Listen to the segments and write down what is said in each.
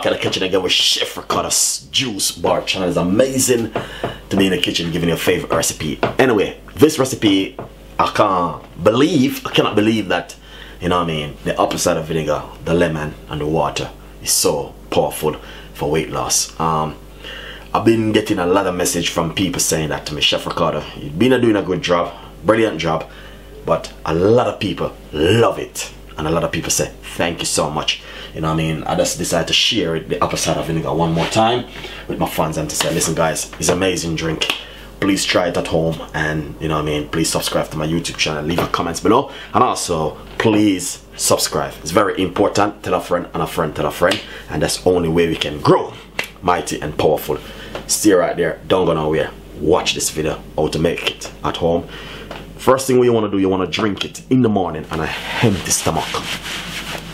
back in the kitchen again with Chef Ricotta's juice bar channel. Is amazing to be in the kitchen giving you a favorite recipe. Anyway, this recipe, I cannot believe that, you know what I mean, the apple cider vinegar, the lemon and the water is so powerful for weight loss. I've been getting a lot of message from people saying that to me, Chef Ricotta, you've been doing a good job, brilliant job, but a lot of people love it. And a lot of people say, thank you so much. You know what I mean? I just decided to share it, the apple cider vinegar, one more time with my fans and to say, listen guys, it's an amazing drink. Please try it at home, and you know what I mean, please subscribe to my YouTube channel, leave your comments below, and also please subscribe. It's very important. Tell a friend and a friend tell a friend, and that's the only way we can grow mighty and powerful. Stay right there, don't go nowhere. Watch this video how to make it at home. First thing you want to do, you want to drink it in the morning on an empty stomach.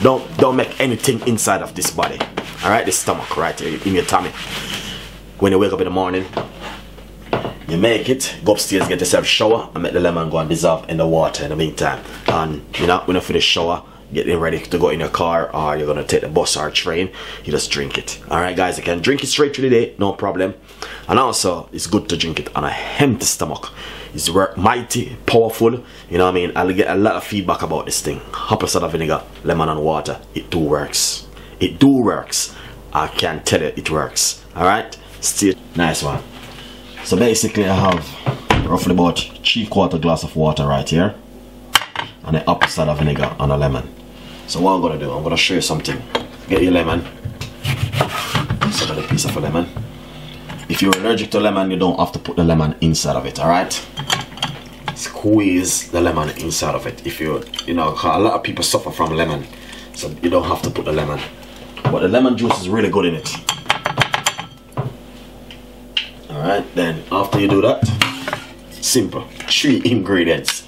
Don't make anything inside of this body. Alright, the stomach right here in your tummy. When you wake up in the morning, you make it, go upstairs, get yourself a shower, and make the lemon go and dissolve in the water in the meantime. And you know, when you finish shower, getting ready to go in your car, or you're gonna take the bus or train, you just drink it. Alright guys, you can drink it straight through the day, no problem. And also, it's good to drink it on a empty stomach. It's mighty, powerful, you know what I mean? I'll get a lot of feedback about this thing. Apple cider vinegar, lemon and water, it do works. It do works. I can tell you it works. Alright? Still, nice one. So basically I have roughly about 3/4 glass of water right here. And the apple cider vinegar and a lemon. So what I'm gonna do, I'm gonna show you something. Get your lemon. So got a piece of a lemon. If you're allergic to lemon, you don't have to put the lemon inside of it, alright? Squeeze the lemon inside of it. If you know, a lot of people suffer from lemon, so you don't have to put the lemon. But the lemon juice is really good in it. Alright, then after you do that, simple, 3 ingredients.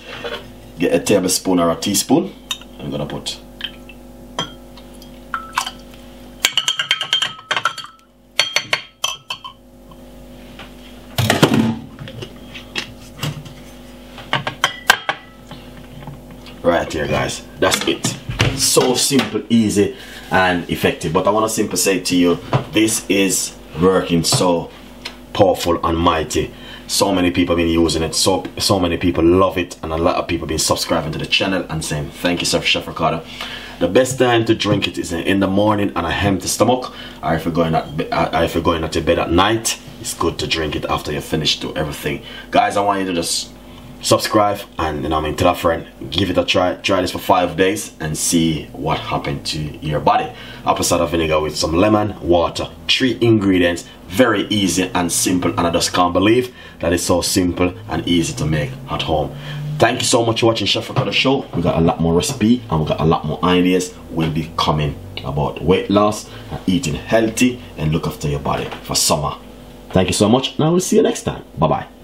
Get a tablespoon or a teaspoon. I'm gonna put right here guys, that's it. So simple, easy and effective. But I want to simply say to you, this is working so powerful and mighty. So many people have been using it, so many people love it, and a lot of people have been subscribing to the channel and saying thank you sir, Chef Ricotta. The best time to drink it is in the morning on a empty stomach, or if you're going to bed at night. It's good to drink it after you finish do everything. Guys, I want you to just subscribe and, you know what I mean, tell a friend, give it a try. Try this for 5 days and see what happened to your body. Apple cider vinegar with some lemon, water, 3 ingredients, very easy and simple, and I just can't believe that it's so simple and easy to make at home. Thank you so much for watching Chef Ricotta show. We got a lot more recipe and we got a lot more ideas will be coming about weight loss and eating healthy and look after your body for summer. Thank you so much, and I will see you next time. Bye bye.